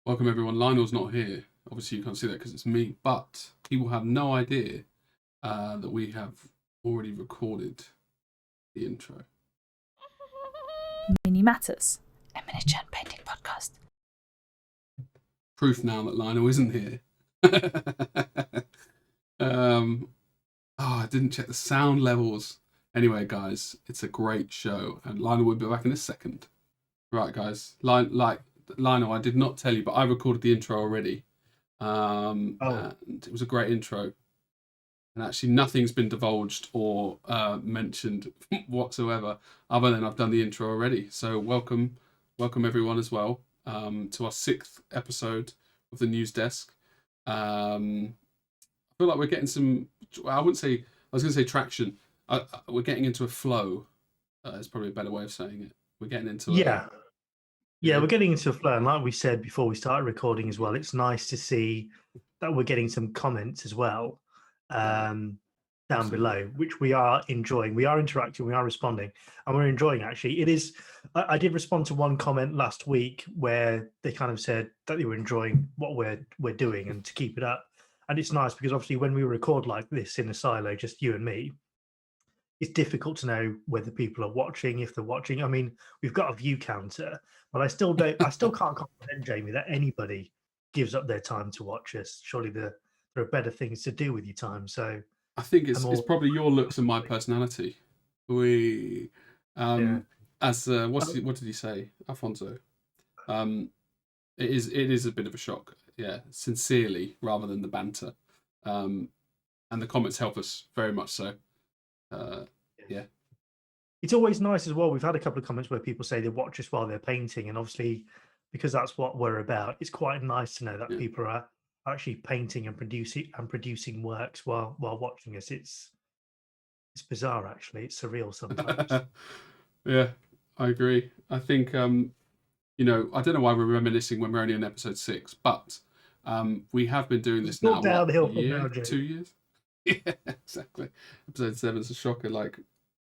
Welcome everyone. Lionel's not here. Obviously you can't see that because it's me, but he will have no idea that we have already recorded the intro. Mini Matters, a miniature and painting podcast. Proof now that Lionel isn't here. I didn't check the sound levels. Anyway, guys, it's a great show, and Lionel will be back in a second. Right, guys. Lionel, I did not tell you, but I recorded the intro already. And it was a great intro. And actually nothing's been divulged or mentioned whatsoever, other than I've done the intro already. So welcome everyone as well to our 6th episode of the News Desk. I feel like we're getting some, I was going to say traction. We're getting into a flow. Is probably a better way of saying it. We're getting into we're getting into a flow. And like we said before we started recording as well, it's nice to see that we're getting some comments as well down below, which we are enjoying. We are interacting, we are responding, and we're enjoying. Actually, it is. I did respond to one comment last week where they kind of said that they were enjoying what we're doing and to keep it up. And it's nice because obviously when we record like this in a silo, just you and me, it's difficult to know whether people are watching, if they're watching. I mean, we've got a view counter, but I still can't comprehend, Jamie, that anybody gives up their time to watch us. Surely there are better things to do with your time. So I think it's probably your looks and my personality. What did he say, Alfonso? It is a bit of a shock. Yeah, sincerely, rather than the banter. And the comments help us very much so. It's always nice as well. We've had a couple of comments where people say they watch us while they're painting, and obviously because that's what we're about, it's quite nice to know that people are actually painting and producing works while watching us. It's bizarre, actually. It's surreal sometimes. Yeah, I agree. I think I don't know why we're reminiscing when we're only in episode 6, but we have been doing this now. Downhill from now, 2 years. Yeah, exactly. Episode 7 is a shocker. Like,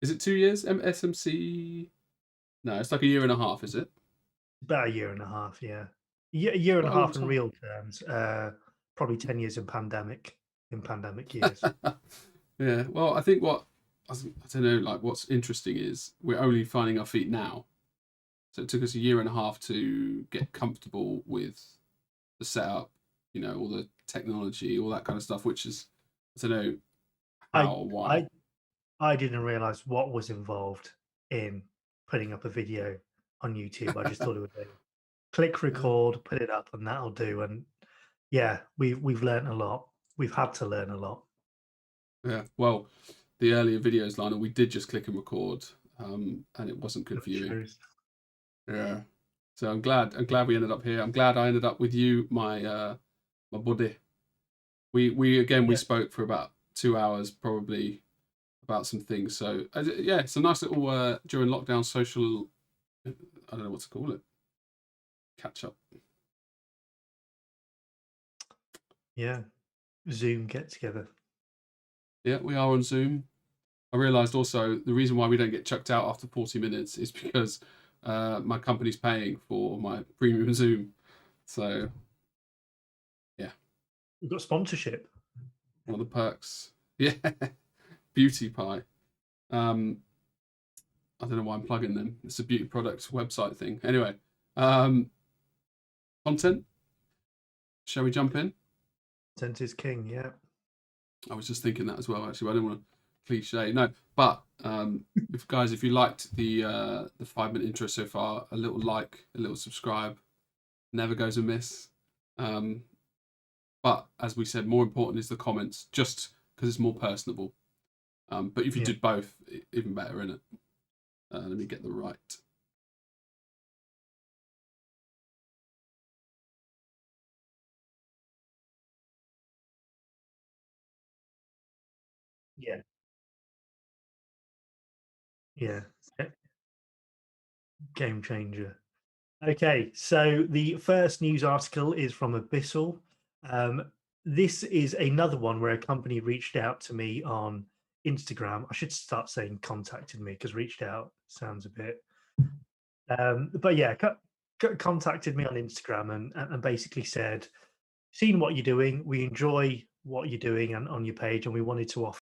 is it 2 years? SMC? No, it's like a year and a half. Is it? About a year and a half. Yeah, a year and a half in real terms. Probably 10 years in pandemic years. Yeah. Well, I think I don't know. Like, what's interesting is we're only finding our feet now. So it took us a year and a half to get comfortable with the setup. All the technology, all that kind of stuff, which is. I don't know how or why. I didn't realize what was involved in putting up a video on YouTube. I just thought it would be click record, put it up, and that'll do. And yeah, we've learned a lot. We've had to learn a lot. Yeah. Well, the earlier videos, Lionel, we did just click and record, and it wasn't good viewing. Yeah. So I'm glad we ended up here. I'm glad I ended up with you, my buddy. We spoke for about 2 hours probably about some things. So it's a nice little during lockdown social. I don't know what to call it. Catch up. Yeah, Zoom get together. Yeah, we are on Zoom. I realised also the reason why we don't get chucked out after 40 minutes is because my company's paying for my premium Zoom. So. We've got sponsorship. One of the perks. Yeah. Beauty Pie. I don't know why I'm plugging them. It's a beauty products website thing. Anyway. Content. Shall we jump in? Content is king, yeah. I was just thinking that as well, actually. I don't want to cliche. No. But if you liked the 5-minute intro so far, a little like, a little subscribe. Never goes amiss. But as we said, more important is the comments, just because it's more personable. But if you did both, even better, innit? Let me get the right. Yeah. Yeah. Game changer. Okay, so the first news article is from Abyssal. This is another one where a company reached out to me on Instagram. I should start saying contacted me because reached out sounds a bit. But yeah, contacted me on Instagram and basically said, seen what you're doing, we enjoy what you're doing and on your page, and we wanted to offer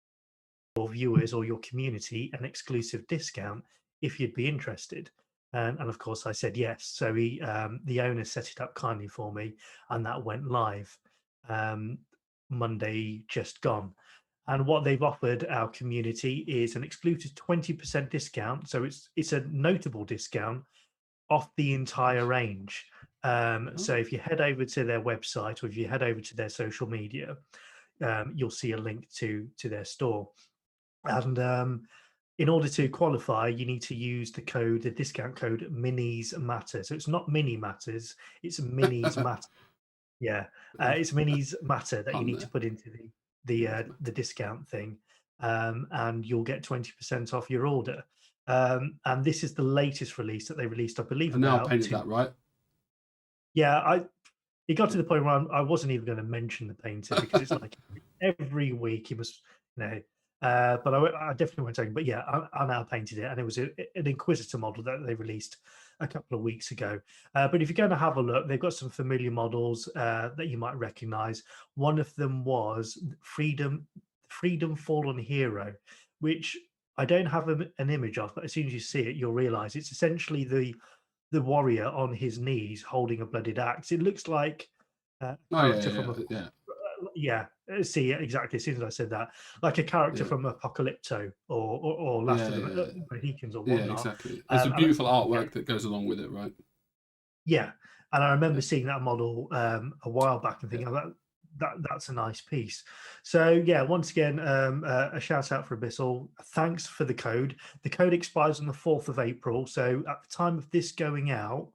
your viewers or your community an exclusive discount if you'd be interested. And of course, I said yes. So the owner set it up kindly for me, and that went live Monday just gone. And what they've offered our community is an exclusive 20% discount. So it's a notable discount off the entire range. So if you head over to their website or if you head over to their social media, you'll see a link to their store. And in order to qualify, you need to use the discount code Minis Matter. So it's not Mini Matters, it's Minis Matter. Yeah, it's Minis Matter that you need to put into the discount thing, and you'll get 20% off your order. And this is the latest release that they released, I believe. And now I painted that, right? Yeah, it got to the point where I wasn't even going to mention the painter because it's like every week he was, but I definitely won't take it. But yeah, I now painted it, and it was an Inquisitor model that they released a couple of weeks ago. But if you're going to have a look, they've got some familiar models that you might recognize. One of them was Freedom Fallen Hero, which I don't have an image of, but as soon as you see it, you'll realize it's essentially the warrior on his knees holding a blooded axe. It looks like a character see exactly as soon as I said that, like a character from Apocalypto or Last of the Mohicans or whatnot. Yeah, exactly. There's a beautiful artwork that goes along with it, right? Yeah, and I remember seeing that model a while back and thinking, that's a nice piece. So yeah, once again, a shout out for Abyssal. Thanks for the code. The code expires on the 4th of April. So at the time of this going out,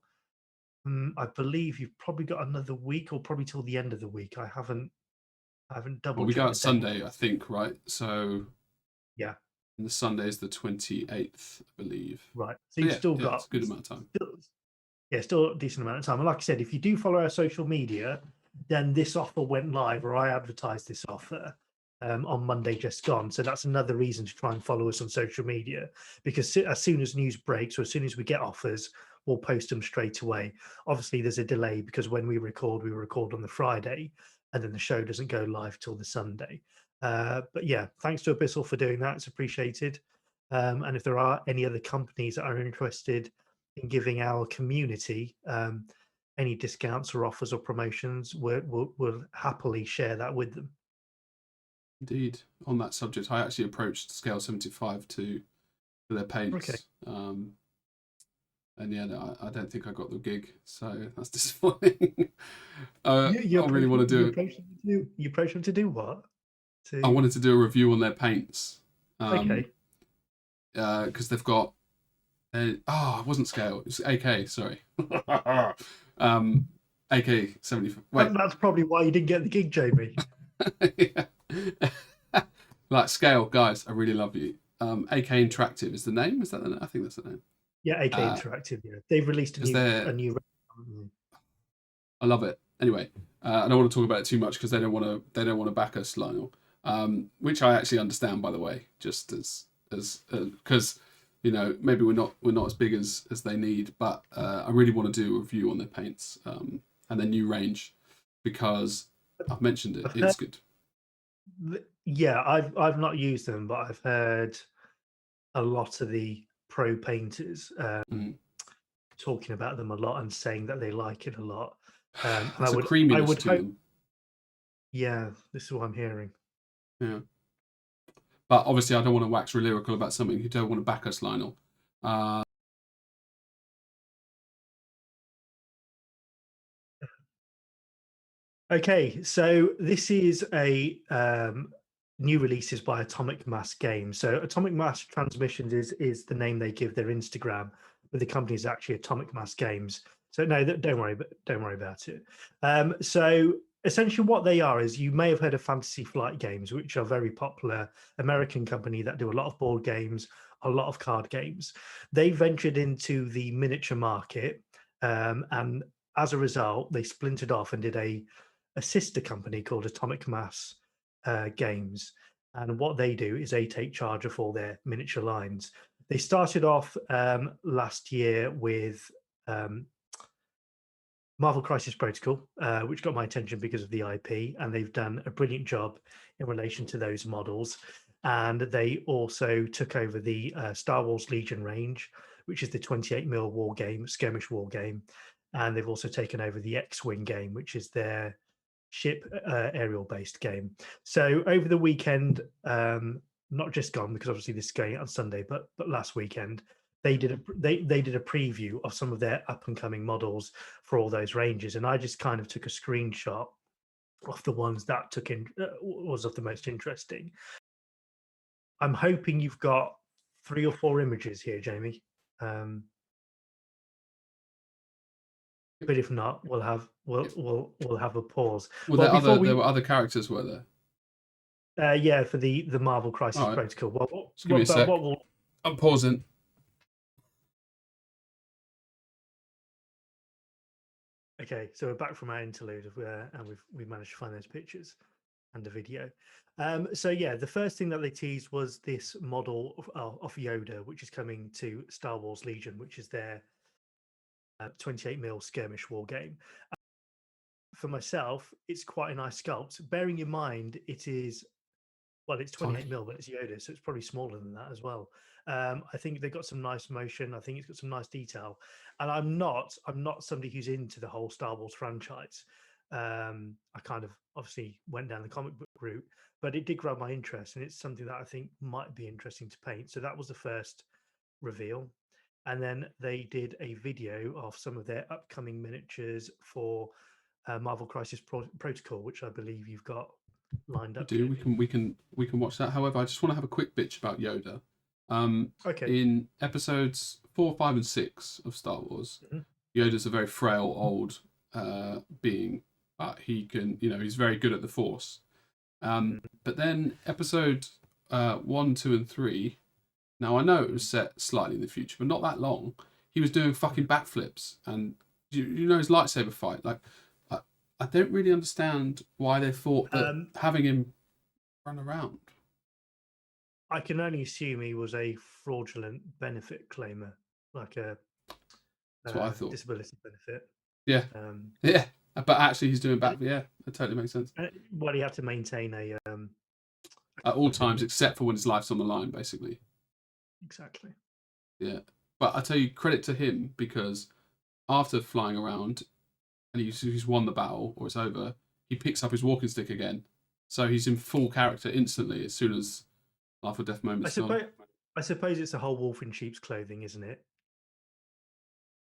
I believe you've probably got another week, or probably till the end of the week. I haven't double. Well, we got Sunday, I think, right? So yeah, and the Sunday is the 28th, I believe. Right. So you've still got it's a good amount of time. Still a decent amount of time. And like I said, if you do follow our social media, then this offer went live, or I advertised this offer on Monday just gone. So that's another reason to try and follow us on social media, because as soon as news breaks or as soon as we get offers, we'll post them straight away. Obviously, there's a delay because when we record on the Friday, and then the show doesn't go live till the Sunday. But yeah, thanks to Abyssal for doing that. It's appreciated. And if there are any other companies that are interested in giving our community any discounts or offers or promotions, we'll happily share that with them. Indeed. On that subject, I actually approached Scale 75 for their paints. Okay. And yeah, no, I don't think I got the gig, so that's disappointing. I really want to do it. You approached them to do what? I wanted to do a review on their paints. Okay. Because they've got it wasn't Scale, it's AK, sorry. AK 75. Wait. That's probably why you didn't get the gig, Jamie. Like Scale, guys, I really love you. AK Interactive is the name? Is that the name? I think that's the name. Yeah, AK Interactive. Yeah, they've released a new. I love it. Anyway, I don't want to talk about it too much because they don't want to back us, Lionel. Which I actually understand, by the way, just as because maybe we're not as big as they need, but I really want to do a review on their paints and their new range because I've mentioned it. It's good. Yeah, I've not used them, but I've heard a lot of the pro painters talking about them a lot and saying that they like it a lot. And There's a creaminess to them. Yeah, this is what I'm hearing. Yeah. But obviously, I don't want to wax lyrical about something. You don't want to back us, Lionel. Okay, so this is a new releases by Atomic Mass Games. So Atomic Mass Transmissions is the name they give their Instagram, but the company is actually Atomic Mass Games. So no, don't worry about it. So essentially what they are is, you may have heard of Fantasy Flight Games, which are very popular American company that do a lot of board games, a lot of card games. They ventured into the miniature market, and as a result, they splintered off and did a sister company called Atomic Mass Games. And what they do is they take charge of all their miniature lines. They started off last year with Marvel Crisis Protocol, which got my attention because of the IP, and they've done a brilliant job in relation to those models. And they also took over the Star Wars Legion range, which is the 28mm war game, skirmish war game. And they've also taken over the X-Wing game, which is their ship aerial based game. So over the weekend, not just gone, because obviously this is going out on Sunday, but last weekend, they did a preview of some of their up and coming models for all those ranges, and I just kind of took a screenshot of the ones that was of the most interesting. I'm hoping you've got 3 or 4 images here, Jamie. But if not, we'll have a pause. There were other characters, were there? Yeah, for the Marvel Crisis Right. Protocol. Just give me a sec. I'm pausing. Okay, so we're back from our interlude, and we've managed to find those pictures and the video. So yeah, the first thing that they teased was this model of Yoda, which is coming to Star Wars Legion, which is their 28mm skirmish war game. For myself, it's quite a nice sculpt. Bearing in mind, it's 28mm, but it's Yoda, so it's probably smaller than that as well. I think they've got some nice motion. I think it's got some nice detail. And I'm not somebody who's into the whole Star Wars franchise. I kind of obviously went down the comic book route, but it did grab my interest, and it's something that I think might be interesting to paint. So that was the first reveal. And then they did a video of some of their upcoming miniatures for Marvel Crisis Protocol, which I believe you've got lined up. We can watch that. However, I just want to have a quick bitch about Yoda. Okay. In episodes 4, 5, and 6 of Star Wars, Yoda's a very frail old being, but he can, he's very good at the Force. But then episode 1, 2, and 3. Now I know it was set slightly in the future, but not that long. He was doing fucking backflips, and you know his lightsaber fight. Like, I don't really understand why they thought that having him run around. I can only assume he was a fraudulent benefit claimer, like a That's what I thought. Disability benefit. Yeah. Yeah. But actually, he's doing back. Yeah, that totally makes sense. Well, he had to maintain at all times, except for when his life's on the line, basically. Exactly. Yeah, but I tell you, credit to him, because after flying around and he's won the battle or it's over, he picks up his walking stick again, so he's in full character instantly as soon as life or death moment's done. I suppose it's a whole wolf in sheep's clothing, isn't it?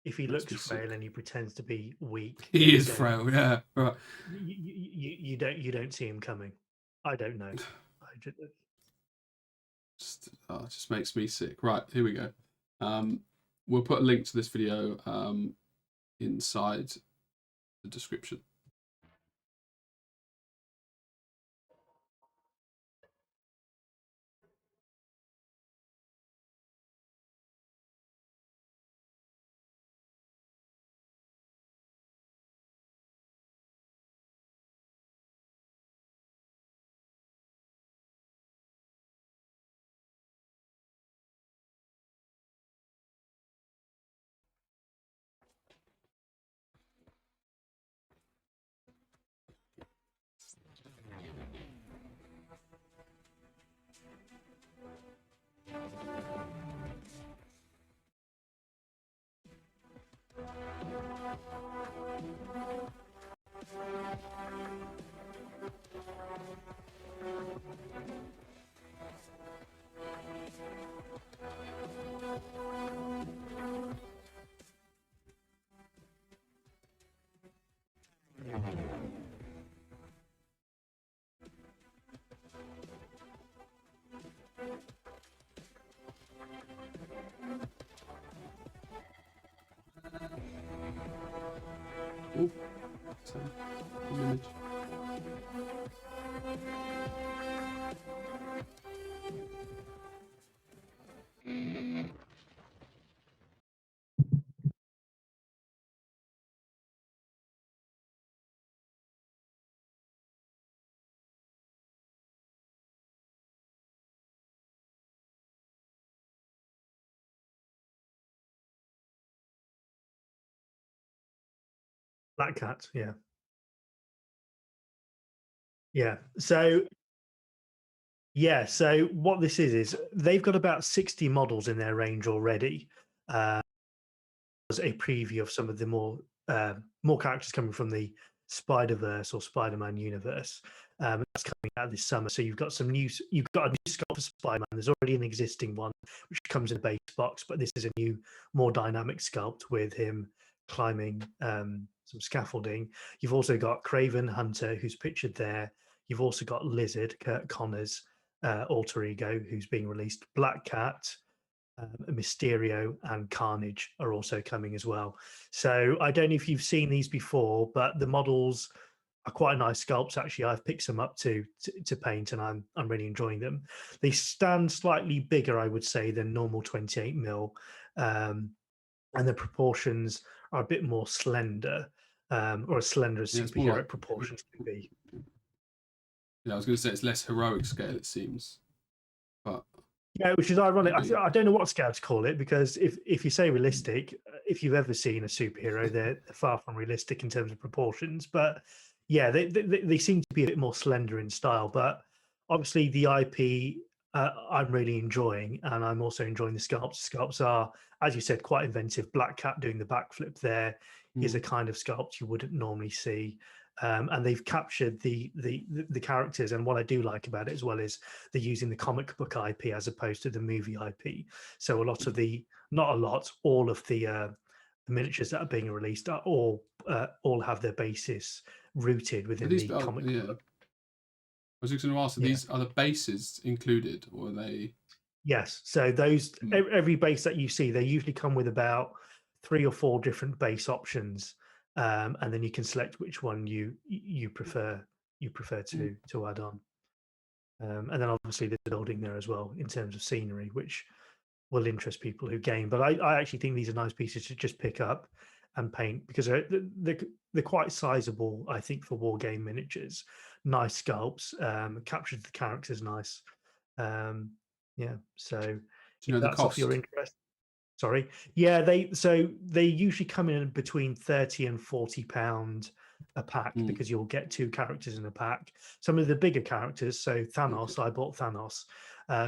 If he looks frail and he pretends to be weak, he is frail. Yeah, right. You don't see him coming. I don't know. It just makes me sick. Right, here we go. We'll put a link to this video inside the description. Oh, so, image. Black Cat, yeah. Yeah. So what this is they've got about 60 models in their range already. As a preview of some of the more characters coming from the Spider-Verse or Spider-Man universe. That's coming out this summer. So you've got a new sculpt for Spider-Man. There's already an existing one which comes in a base box, but this is a new, more dynamic sculpt with him climbing some scaffolding. You've also got Craven Hunter, who's pictured there. You've also got Lizard, Kurt Connor's alter ego, who's being released. Black Cat, Mysterio, and Carnage are also coming as well. So I don't know if you've seen these before, but the models are quite nice sculpts. Actually, I've picked some up to paint, and I'm really enjoying them. They stand slightly bigger, I would say, than normal 28 mil, and the proportions are a bit more slender, or as slender as Yeah, it's more superhero like, proportions can be. yeah, I was going to say it's less heroic scale, it seems, but Yeah, which is ironic. maybe. I don't know what scale to call it, because if you say realistic, if you've ever seen a superhero, they're far from realistic in terms of proportions. But yeah, they seem to be a bit more slender in style. But obviously, the IP I'm really enjoying, and I'm also enjoying the sculpts. Sculpts are, as you said, quite inventive. Black Cat doing the backflip there is a kind of sculpt you wouldn't normally see. And they've captured the characters. And what I do like about it as well is they're using the comic book IP as opposed to the movie IP. So a lot of not a lot, all of the miniatures that are being released are all have their basis rooted Are within these, the comic yeah. book. I was just going to ask, are Yeah. these, are the bases included, or are they? Yes. So every base that you see, they usually come with about 3 or 4 different base options, and then you can select which one you prefer to add on. And then obviously there's building there as well in terms of scenery, which will interest people who game. But I actually think these are nice pieces to just pick up and paint, because they're quite sizable, I think, for war game miniatures. Nice sculpts, captured the characters nice. Yeah, so Do if you know the that's of your cost? interest. Sorry. Yeah, they usually come in between 30 and 40 pound a pack, because you'll get 2 characters in a pack. Some of the bigger characters, so Thanos, Okay. I bought Thanos.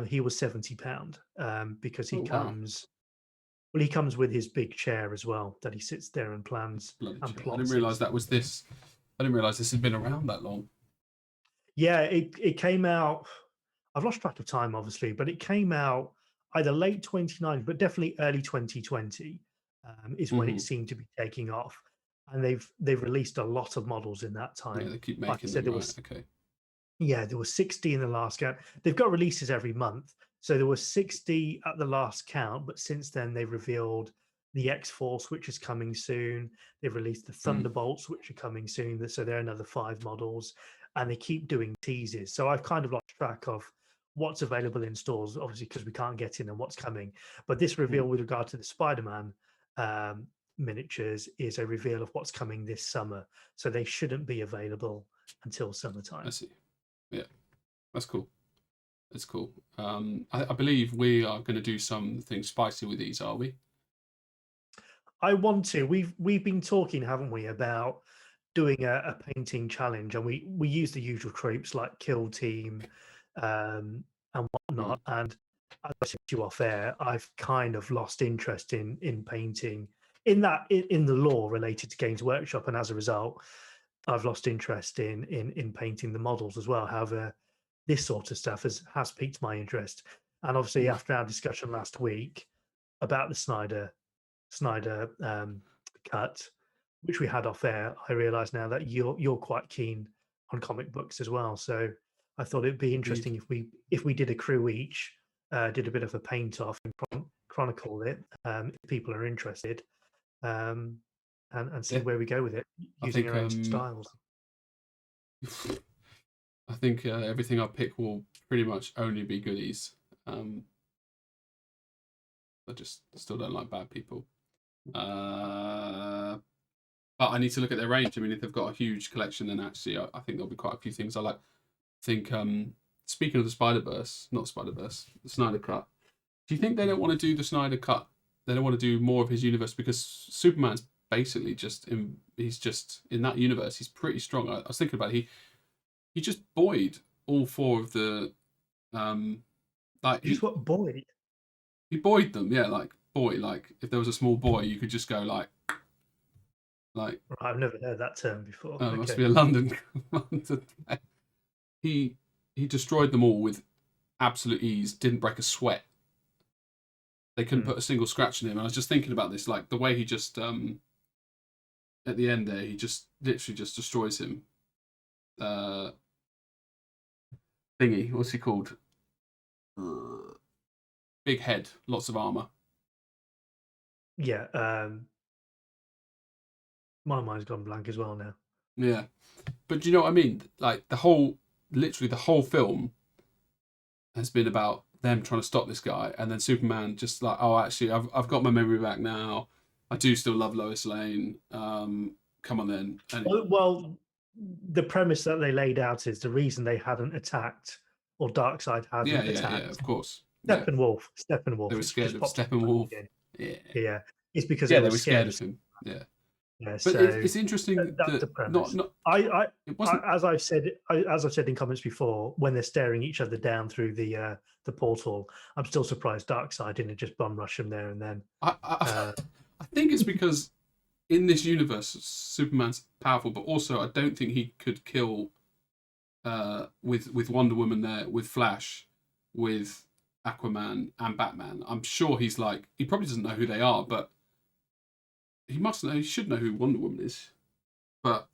He was 70 pound, because he Oh wow! comes with his big chair as well, that he sits there and plans Bloody and chair. I didn't plots realize his. that was this. I didn't realize this had been around that long. Yeah, it came out. I've lost track of time, obviously, but it came out either late 2019, but definitely early 2020, is when it seemed to be taking off. And they've released a lot of models in that Yeah, time. they keep Like I making said, them, right? Okay. there was 60 in the last count. They've got releases every month, so there were 60 at the last count. But since then, they've revealed the X-Force, which is coming soon. They've released the Thunderbolts, which are coming soon. So they're another 5 models, and they keep doing teases. So I've kind of lost track of what's available in stores, obviously, because we can't get in, and what's coming. But this reveal with regard to the Spider-Man miniatures is a reveal of what's coming this summer. So they shouldn't be available until I summertime. see. Yeah, that's cool. That's cool. I believe we are going to do something spicy with these, are we? I want to. We've been talking, haven't we, about doing a painting challenge, and we use the usual tropes like kill team, and whatnot. And as I said to you off air, I've kind of lost interest in painting in the lore related to Games Workshop, and as a result, I've lost interest in painting the models as well. However, this sort of stuff has piqued my interest, and obviously after our discussion last week about the Snyder cut, which we had off air, I realise now that you're quite keen on comic books as well. So I thought it'd be Indeed. interesting if we did a crew each, did a bit of a paint off and chronicle it, if people are interested, and see Yeah. where we go with it I using think our own styles. I think everything I pick will pretty much only be goodies. I just still don't like bad people. But I need to look at their range. I mean, if they've got a huge collection, then actually I think there'll be quite a few things I like. I think speaking of the the Snyder Cut. Do you think they don't want to do the Snyder Cut? They don't want to do more of his universe because Superman's basically he's just in that universe. He's pretty strong. I was thinking about it, he just buoyed all four of the like Just what boy? he buoyed them. Yeah, like boy. Like if there was a small boy, you could just go like. I've never heard that term before. Oh, it must be a London. He destroyed them all with absolute ease. Didn't break a sweat. They couldn't put a single scratch in him. And I was just thinking about this, like the way he just at the end there, he just literally just destroys him. Thingy, what's he called? Big head, lots of armor. Yeah. My mind's gone blank as well now. Yeah, but do you know what I mean? Like literally the whole film has been about them trying to stop this guy, and then Superman just like, oh, actually, I've got my memory back now. I do still love Lois Lane. Come on then. Well, the premise that they laid out is the reason they hadn't attacked, or Darkseid hadn't attacked. Yeah, of course. Steppenwolf. They were scared of Steppenwolf. Yeah, it's because they were scared of him. Yeah. Yeah, but so it's interesting that's the premise. As I've said in comments before, when they're staring each other down through the portal, I'm still surprised Darkseid didn't just bum rush him there and then. I think it's because in this universe, Superman's powerful, but also I don't think he could kill with Wonder Woman there, with Flash, with Aquaman and Batman. I'm sure he probably doesn't know who they are, but he must know. He should know who Wonder Woman is. But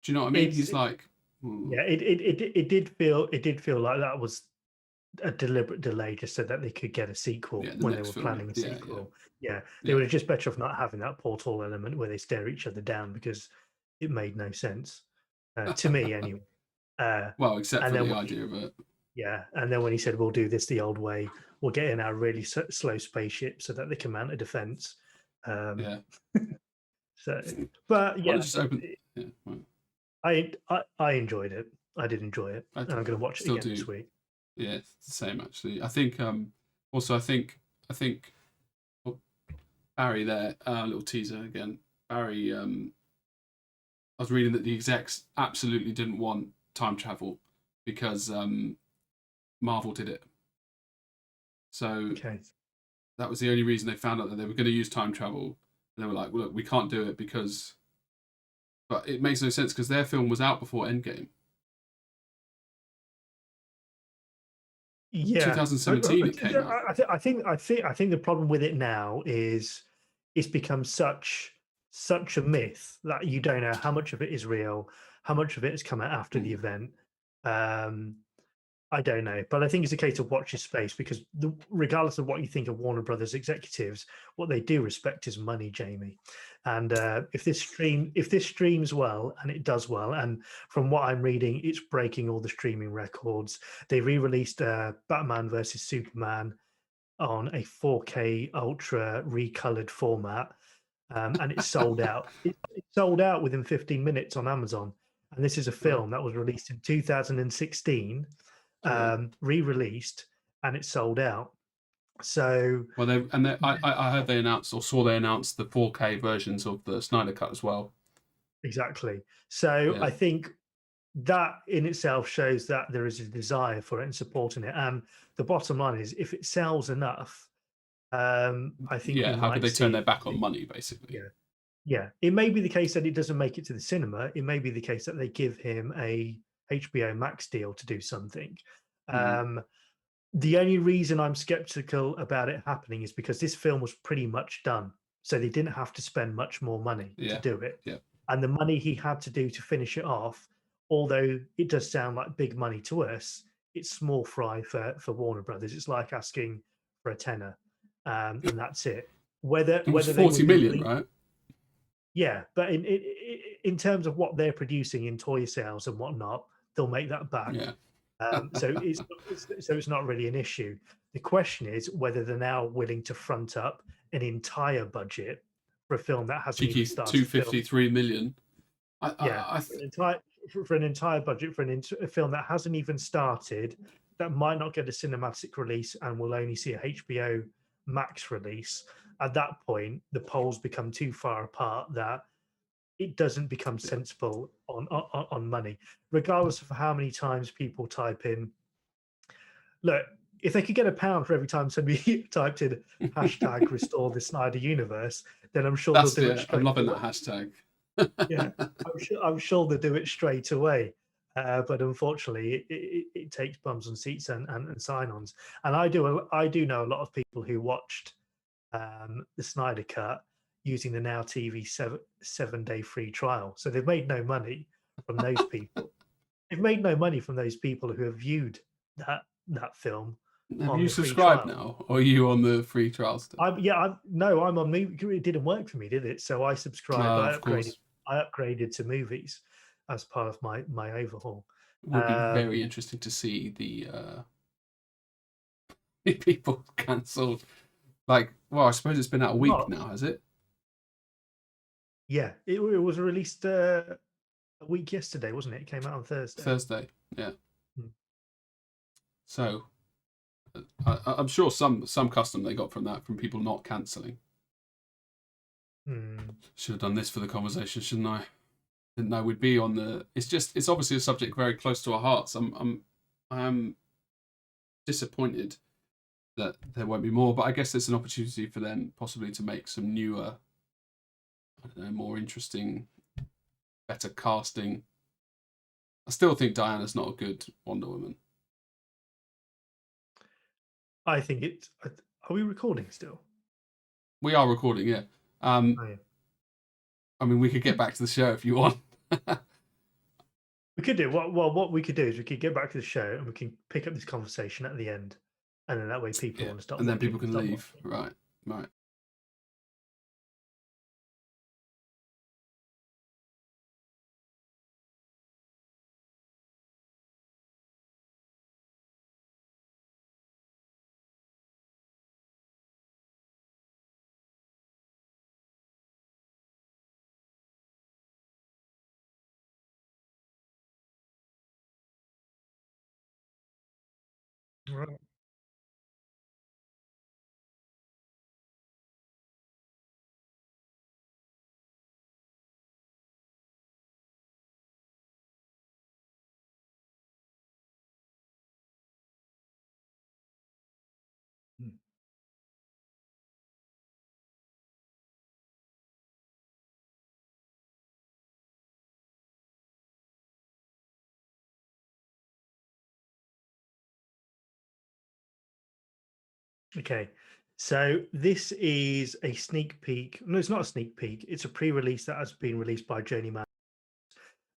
do you know what I mean? He's like, yeah. It did feel like that was a deliberate delay just so that they could get a sequel when they were planning a sequel. Yeah, they were just better off not having that portal element where they stare each other down because it made no sense to me anyway. Well, except for the idea of it. Yeah, and then when he said we'll do this the old way, we'll get in our really slow spaceship so that they can mount a defense. Yeah. So, but yeah, right. I enjoyed it. I did enjoy it, and I'm going to watch it again this week. Yeah, it's the same actually. I think also I think Barry there, little teaser again. Barry, I was reading that the execs absolutely didn't want time travel because Marvel did it. So that was the only reason they found out that they were going to use time travel. And they were like, well, look, we can't do it because... But it makes no sense because their film was out before Endgame. Yeah, 2017 it came out. I think the problem with it now is it's become such a myth that you don't know how much of it is real, how much of it has come out after the event. I don't know, but I think it's a case of watch your space because regardless of what you think of Warner Brothers executives, what they do respect is money, Jamie. And if this streams well and it does well, and from what I'm reading, it's breaking all the streaming records. They re-released Batman versus Superman on a 4K ultra recolored format, and it's sold out. It sold out within 15 minutes on Amazon. And this is a film that was released in 2016. Re-released and it sold out. So I heard they announced or saw they announced the 4K versions of the Snyder Cut as well. Exactly. So I think that in itself shows that there is a desire for it and supporting it. And the bottom line is, if it sells enough, I think how could they turn their back on money, basically? Yeah. It may be the case that it doesn't make it to the cinema. It may be the case that they give him a HBO Max deal to do something. The only reason I'm skeptical about it happening is because this film was pretty much done, so they didn't have to spend much more money to do it. And the money he had to do to finish it off, although it does sound like big money to us, it's small fry for Warner Brothers. It's like asking for a tenner, and that's it. Whether it was 40 million, right? Yeah, but in terms of what they're producing in toy sales and whatnot, they'll make that back. So it's not really an issue. The question is whether they're now willing to front up an entire budget for a film that hasn't even started. 253 million. For an entire budget for a film that hasn't even started, that might not get a cinematic release and will only see a HBO Max release. at that point, the polls become too far apart that it doesn't become sensible on money, regardless of how many times people type in. Look, if they could get £1 for every time somebody typed in hashtag restore the Snyder universe, then I'm sure they'll do it straight I'm loving away. that hashtag. Yeah, I'm sure they'll do it straight away. But unfortunately, it takes bums and seats and sign-ons. And I do know a lot of people who watched the Snyder Cut using the Now TV 7-day free trial. So they've made no money from those people. They've made no money from those people who have viewed that film Have on you the free subscribed trial. now, or are you on the free trial still? I'm on movie. It didn't work for me, did it? So I subscribed. I Of upgraded. course, I upgraded to movies as part of my overhaul. it would be very interesting to see the people cancelled. Like, well, I suppose it's been out a week What? now, has it? Yeah, it was released a week yesterday, wasn't it? It came out on Thursday. Thursday, yeah. Hmm. So I'm sure some custom they got from that from people not cancelling. Should have done this for the conversation, shouldn't I? Didn't know we'd be on the. It's obviously a subject very close to our hearts. I'm disappointed that there won't be more, but I guess it's an opportunity for them possibly to make some newer, I don't know, more interesting, better casting. I still think Diana's not a good Wonder Woman. I think it. Are we recording still? We are recording, yeah. Oh, yeah. I mean, we could get back to the show if you want. We could do what we could do is we could get back to the show and we can pick up this conversation at the end, and then that way people want to stop. And then watching, people can stop leave. watching. Right. Right. Hmm. Okay, so this is a sneak peek. No, it's not a sneak peek. It's a pre-release that has been released by Journeyman,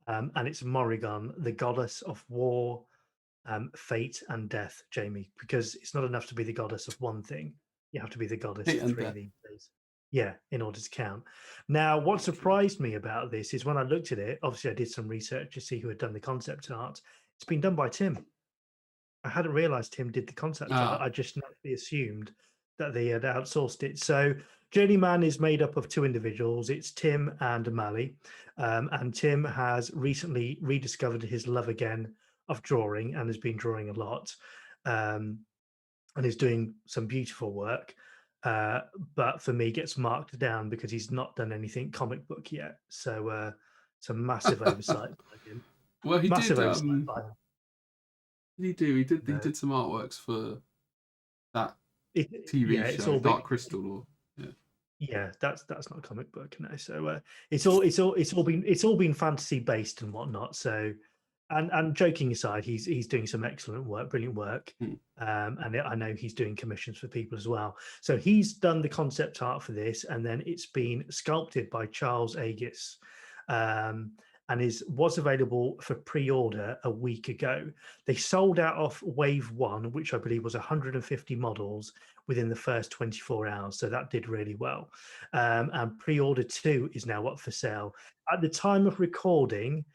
and it's Morigan, the goddess of war, fate, and death. Jamie, because it's not enough to be the goddess of one thing; you have to be the goddess Fate of and three death. these days. Yeah, in order to count. Now, what surprised me about this is when I looked at it. Obviously, I did some research to see who had done the concept art. It's been done by Tim. I hadn't realized Tim did the concept art. I just naturally assumed that they had outsourced it. So Journeyman is made up of two individuals. It's Tim and Mally. And Tim has recently rediscovered his love again of drawing and has been drawing a lot, and is doing some beautiful work. But for me, gets marked down because he's not done anything comic book yet. So it's a massive oversight by him. Well, he Massive did. oversight by him. He do. He did. He No. did some artworks for that Yeah, TV it's show, all been Dark Crystal. Or yeah, that's not a comic book, no. So it's all been fantasy based and whatnot. So, and joking aside, he's doing some excellent work, brilliant work, Hmm. and I know he's doing commissions for people as well. So he's done the concept art for this, and then it's been sculpted by Charles Agis, and was available for pre-order a week ago. They sold out of wave one, which I believe was 150 models within the first 24 hours. So that did really well. And pre-order two is now up for sale. At the time of recording,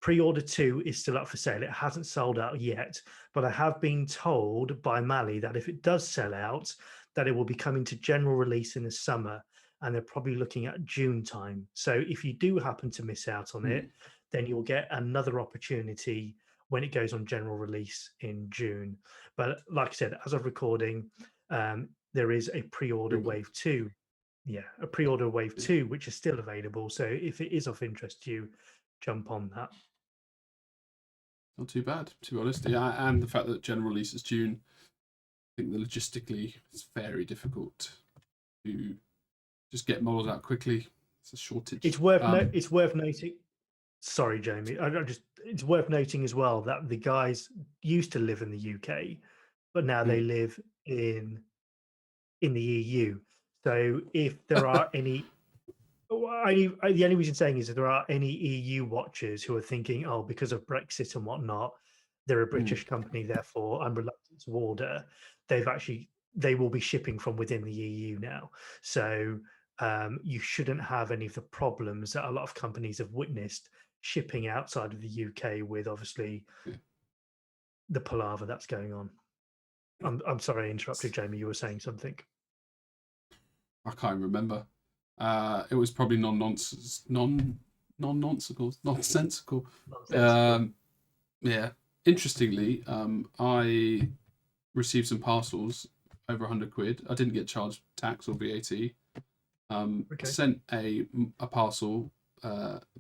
pre-order two is still up for sale. It hasn't sold out yet, but I have been told by Mally that if it does sell out, that it will be coming to general release in the summer, and they're probably looking at June time. So if you do happen to miss out on it, then you'll get another opportunity when it goes on general release in June. But like I said, as of recording, there is a pre-order wave two a pre-order wave 2, which is still available. So if it is of interest to you, jump on that. Not too bad, to be honest. Yeah, and the fact that general release is June, I think that logistically it's very difficult to just get models out quickly. It's a shortage. It's worth noting. Sorry, Jamie. It's worth noting as well that the guys used to live in the UK, but now they live in the EU. So if there are any, the only reason saying is if there are any EU watchers who are thinking, oh, because of Brexit and whatnot, they're a British company, therefore I'm reluctant to order. They will be shipping from within the EU now. So you shouldn't have any of the problems that a lot of companies have witnessed shipping outside of the UK with obviously the palaver that's going on. I'm sorry I interrupted, Jamie. You were saying something. I can't remember. It was probably nonsensical. Yeah. Interestingly, I received some parcels over 100 quid. I didn't get charged tax or VAT. Sent a parcel.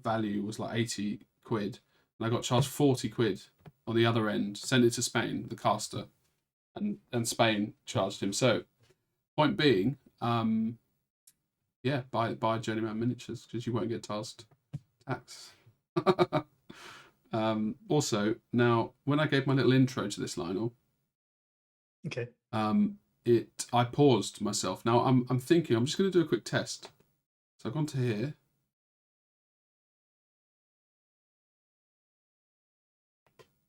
Value was like 80 quid, and I got charged 40 quid on the other end. Sent it to Spain, the caster, and Spain charged him. So, point being, buy Journeyman miniatures because you won't get tasked tax. Also, now when I gave my little intro to this, Lionel, I paused myself. Now I'm thinking I'm just going to do a quick test. So I've gone to here.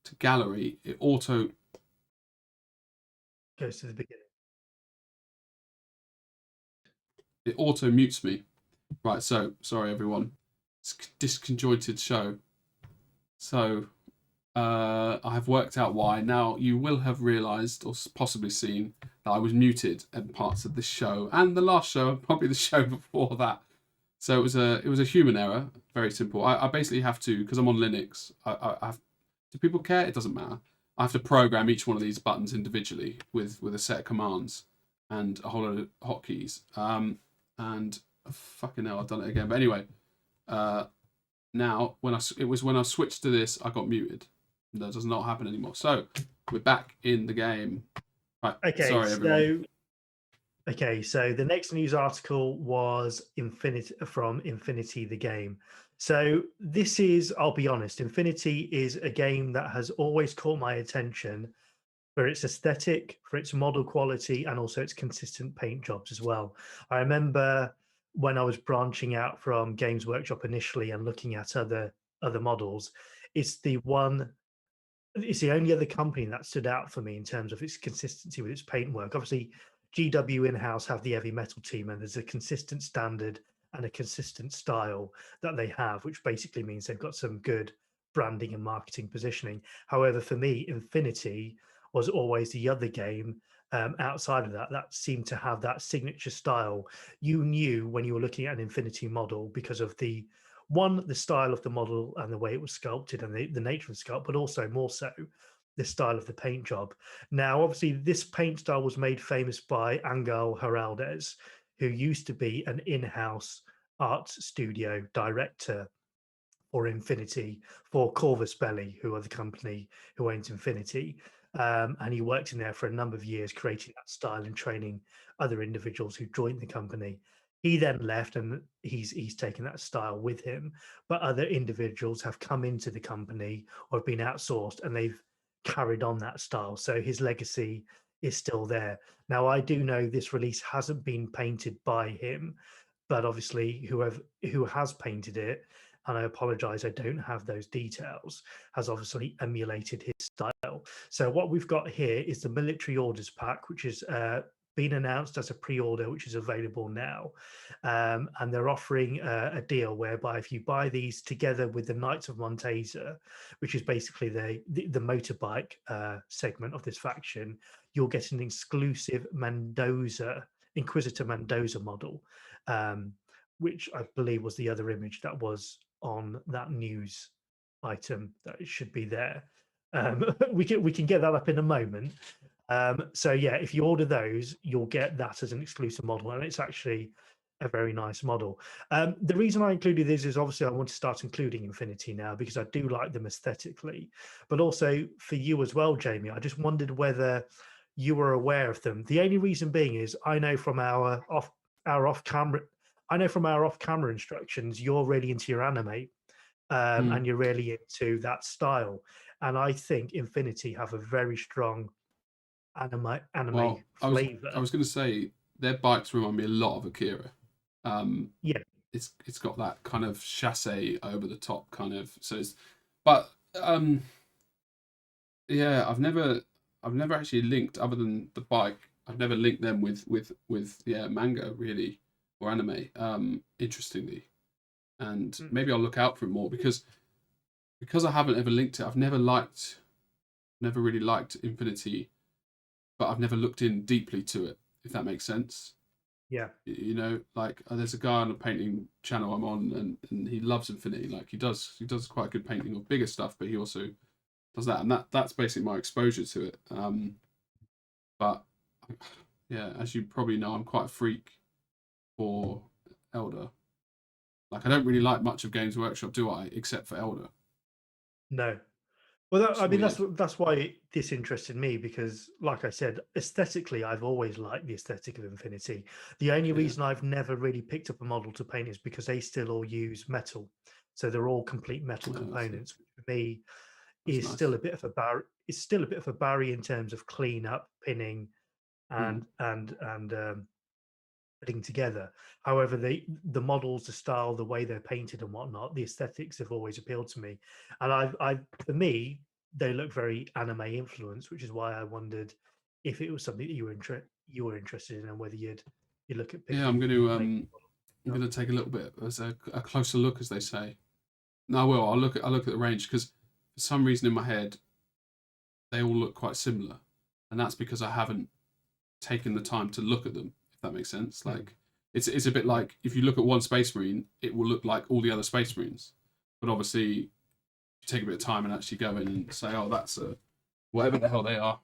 To gallery, it auto goes to the beginning. It auto mutes me. Right, so sorry everyone. It's a disconjointed show. So I've worked out why. Now you will have realised or possibly seen that I was muted in parts of this show and the last show, probably the show before that. So it was a human error. Very simple. I basically have to, because I'm on Linux. I have. Do people care? It doesn't matter. I have to program each one of these buttons individually with a set of commands and a whole lot of hotkeys. And fucking hell, I've done it again. But anyway, now when I switched to this, I got muted. That does not happen anymore. So we're back in the game. Right. Okay. Sorry, everyone. So the next news article was from Infinity the game. So this is, I'll be honest, Infinity is a game that has always caught my attention for its aesthetic, for its model quality, and also its consistent paint jobs as well. I remember when I was branching out from Games Workshop initially and looking at other models, it's the only other company that stood out for me in terms of its consistency with its paintwork. Obviously, GW in-house have the heavy metal team, and there's a consistent standard and a consistent style that they have, which basically means they've got some good branding and marketing positioning. However, for me, Infinity was always the other game outside of that seemed to have that signature style. You knew when you were looking at an Infinity model because of the style of the model and the way it was sculpted and the nature of the sculpt, but also more so the style of the paint job. Now, obviously, this paint style was made famous by Angel Heraldez, who used to be an in-house art studio director for Infinity, for Corvus Belli, who are the company who owns Infinity. And he worked in there for a number of years, creating that style and training other individuals who joined the company. He then left, and he's taken that style with him. But other individuals have come into the company or have been outsourced, and they've carried on that style. So his legacy is still there. Now, I do know this release hasn't been painted by him, but obviously, who has painted it, and I apologize, I don't have those details, has obviously emulated his style. So what we've got here is the military orders pack, which is been announced as a pre-order, which is available now, and they're offering a deal whereby if you buy these together with the Knights of Montesa, which is basically the motorbike segment of this faction, you'll get an exclusive Inquisitor Mendoza model, which I believe was the other image that was on that news item that it should be there. We can get that up in a moment. So yeah, if you order those, you'll get that as an exclusive model, and it's actually a very nice model. The reason I included this is obviously I want to start including Infinity now because I do like them aesthetically, but also for you as well, Jamie. I just wondered whether you were aware of them. The only reason being is I know from our off camera, I know from our off camera instructions you're really into your anime, and you're really into that style. And I think Infinity have a very strong anime Well, I flavor. was going to say their bikes remind me a lot of Akira. Um, Yeah, it's got that kind of chassis over the top kind of. So it's, but yeah, I've never actually linked other than the bike. I've never linked them with yeah manga really or anime. Interestingly, and maybe I'll look out for it more because I haven't ever linked it. I've never really liked Infinity, but I've never looked in deeply to it. If that makes sense. yeah. You know, like there's a guy on a painting channel I'm on, and he loves Infinity. Like he does quite good painting of bigger stuff, but he also does that, and that's basically my exposure to it. But yeah, as you probably know, I'm quite a freak for Elder. Like I don't really like much of Games Workshop, do I? Except for Elder. No. Well, It's I mean, weird. that's why this interested me because, like I said, aesthetically, I've always liked the aesthetic of Infinity. The only Yeah, reason I've never really picked up a model to paint is because they still all use metal, so they're all complete metal I see. components, which for me That's is still nice. a bit of a bar. It's still a bit of a barrier in terms of clean up, pinning, Mm. and putting together. However, the models, the style, the way they're painted and whatnot, the aesthetics have always appealed to me. And I for me, they look very anime influenced, which is why I wondered if it was something that you were interested in and whether you'd look at Yeah, picking maybe I'm up. gonna take a little bit as a closer look, as they say. No, I will. I'll look at the range because for some reason in my head they all look quite similar, and that's because I haven't taken the time to look at them. If that makes sense, Mm, like it's a bit yeah. like if you look at one Space Marine, it will look like all the other Space Marines, but obviously you take a bit of time and actually go in and say, oh, that's a whatever the hell they are,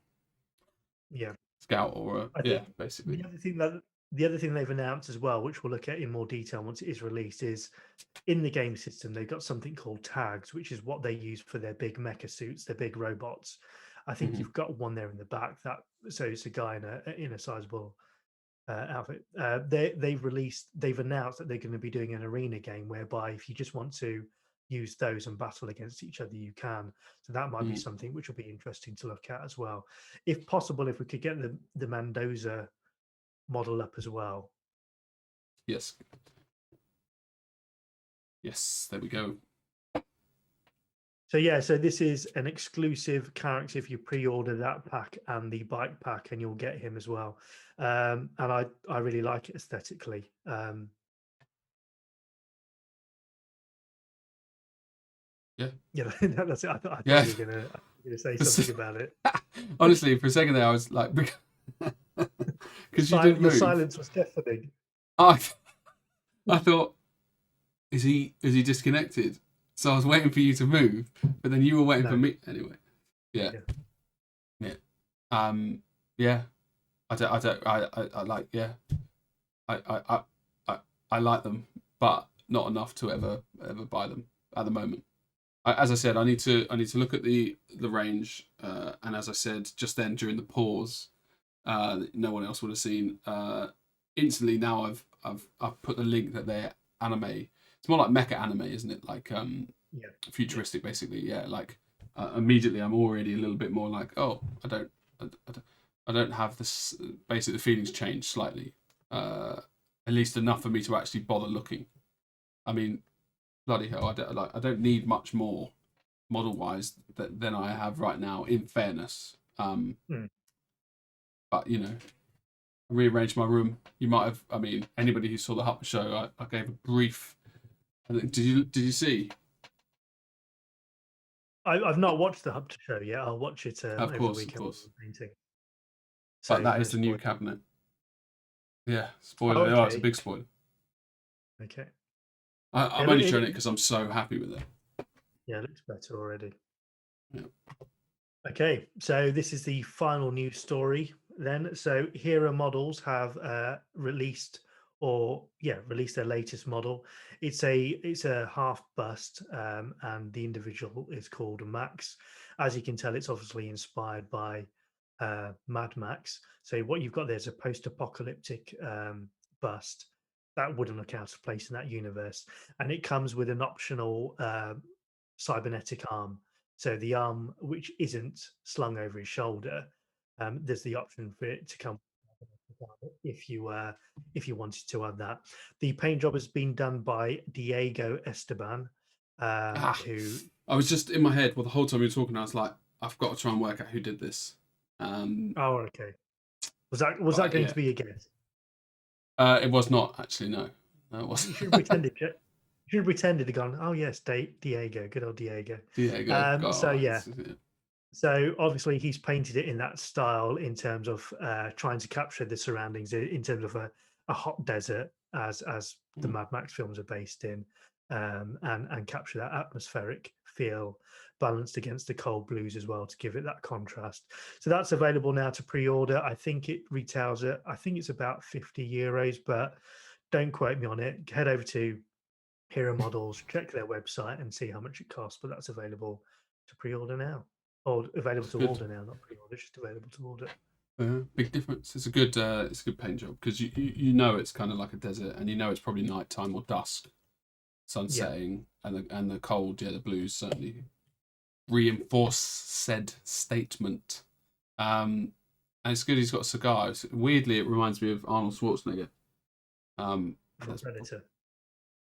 Yeah. Scout or a, I yeah, think basically. the other thing they've announced as well, which we'll look at in more detail once it is released, is in the game system they've got something called tags, which is what they use for their big mecha suits, their big robots. I think Hmm. you've got one there in the back. That so it's a guy in a sizable outfit. They've announced that they're going to be doing an arena game whereby if you just want to use those and battle against each other, you can. So that might be Mm. something which will be interesting to look at as well. If possible, if we could get the Mendoza model up as well. Yes, yes, there we go. So yeah, so this is an exclusive character if you pre-order that pack and the bike pack, and you'll get him as well. And I really like it aesthetically. Yeah, Yeah, that's it. I thought yeah. you were gonna say something about it. Honestly, for a second there, I was like, because you didn't Your move. silence was deafening. I I thought, is he disconnected? So I was waiting for you to move, but then you were waiting for No, me anyway. Yeah, yeah, yeah, um, yeah. I like, yeah. I, I, I, I, I like them, but not enough to ever buy them at the moment. As I said, I need to look at the range, and as I said just then during the pause, no one else would have seen. Instantly now I've put the link that they're anime. It's more like mecha anime, isn't it? Like yeah, yeah. futuristic, basically. Yeah, like immediately I'm already a little bit more like, oh, I don't have this. Basically, the feelings change slightly, at least enough for me to actually bother looking. I mean, bloody hell, I don't need much more model wise than I have right now. In fairness, Mm. but you know, I rearranged my room. You might have. I mean, anybody who saw the Hut show, I gave a brief. Did you see? I've not watched the Hub show yet. I'll watch it over the Of weekend when course. we're painting. But So that no is the new spoilers. cabinet. Yeah, Oh, spoiler. Oh, it's a okay, big spoiler. okay. I'm only showing it because I'm so happy with it. Yeah, it looks better already. Yeah. Okay, so this is the final news story then. So Hera Models have released release their latest model. It's a half bust, and the individual is called Max. As you can tell, it's obviously inspired by Mad Max. So what you've got there is a post-apocalyptic bust that wouldn't look out of place in that universe, and it comes with an optional cybernetic arm. So the arm, which isn't slung over his shoulder, there's the option for it to come if you wanted to add that. The paint job has been done by Diego Esteban, who I was just in my head. Well, the whole time you were talking, I was like, I've got to try and work out who did this. Oh, okay. Was that going yeah. to be a guess? It was not actually. No, it You wasn't. should have pretended. You should have pretended to gone. Oh yes, Diego, good old Diego. Diego. So God. yeah, so obviously he's painted it in that style in terms of trying to capture the surroundings in terms of a hot desert as the Mad Max films are based in, and capture that atmospheric feel balanced against the cold blues as well to give it that contrast. So that's available now to pre-order. I think it retails at, I think it's about €50, but don't quote me on it. Head over to Hera Models, check their website and see how much it costs, but that's available to pre-order now. Or available to Good. order now, not pre-order, it's just available to order. Big difference. It's a good paint job because you know it's kind of like a desert, and you know it's probably nighttime or dusk, sun setting, and the cold. Yeah, the blues certainly reinforce said statement. And it's good. He's got a cigar. Weirdly, it reminds me of Arnold Schwarzenegger. From Predator.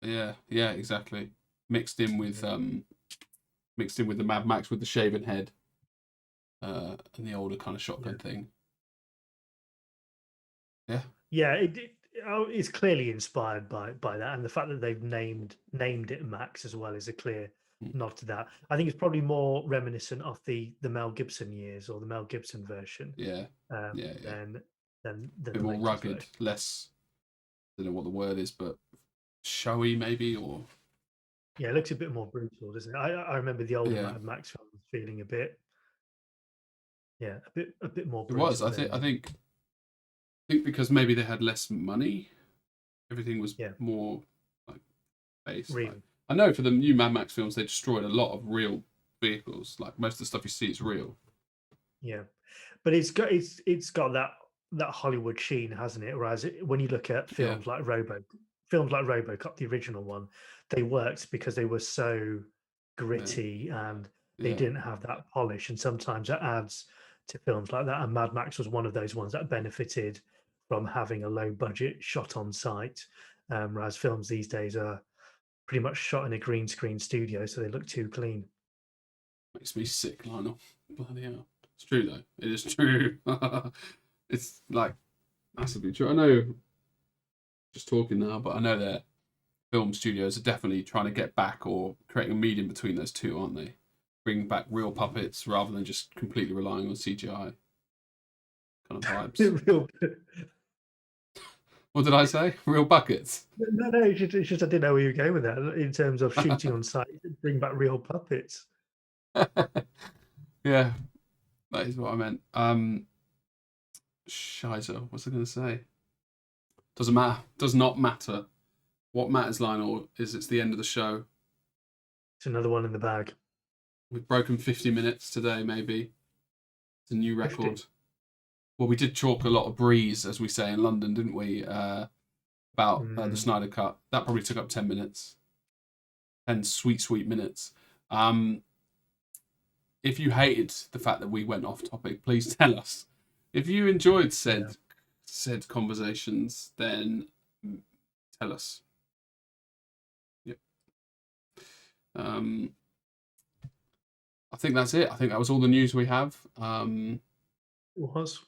Yeah, exactly. Mixed in with the Mad Max with the shaven head, and the older kind of shotgun thing. Yeah, it's clearly inspired by that, and the fact that they've named it Max as well is a clear nod to that. I think it's probably more reminiscent of the Mel Gibson years or the Mel Gibson version. Than a the bit more latest rugged, version. less. I don't know what the word is, but showy maybe, or Yeah, it looks a bit more brutal, doesn't it? I remember the older Mad Max films feeling a bit more it brutal. was. I think because maybe they had less money, everything was more like based. Real. Like, I know for the new Mad Max films, they destroyed a lot of real vehicles. Like most of the stuff you see is real. Yeah, but it's got that Hollywood sheen, hasn't it? Whereas when you look at films like RoboCop, the original one, they worked because they were so gritty and they didn't have that polish. And sometimes it adds to films like that. And Mad Max was one of those ones that benefited from having a low budget shot on site, whereas films these days are pretty much shot in a green screen studio, so they look too clean. Makes me sick, Lionel. Bloody hell. It's true though. It is true. It's like massively true. I know. Just talking now, but I know that film studios are definitely trying to get back or creating a medium between those two, aren't they? Bring back real puppets rather than just completely relying on CGI kind of vibes. What did I say? Real buckets? No, it's just I didn't know where you were going with that in terms of shooting on site. Bring back real puppets. Yeah, that is what I meant. Shizer, what's I going to say? Doesn't matter. Does not matter. What matters, Lionel, is it's the end of the show. It's another one in the bag. We've broken 50 minutes today, maybe. It's a new record. 50. Well, we did chalk a lot of breeze, as we say in London, didn't we? About the Snyder Cut. That probably took up 10 minutes. 10 sweet minutes. If you hated the fact that we went off topic, please tell us. If you enjoyed said conversations, then tell us. Yep. I think that's it. I think that was all the news we have. It was.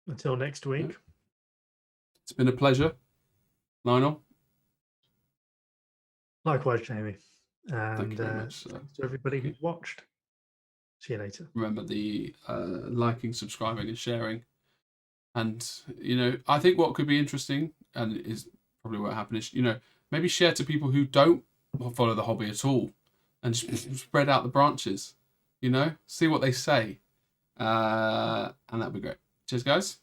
Until next week. Yeah. It's been a pleasure, Lionel. Likewise, Jamie. And thank you very much. Thanks to everybody who's watched. See you later. Remember the liking, subscribing, and sharing. And, I think what could be interesting, and is probably what happened, is, maybe share to people who don't follow the hobby at all and spread out the branches, see what they say. And that'd be great. Cheers, guys.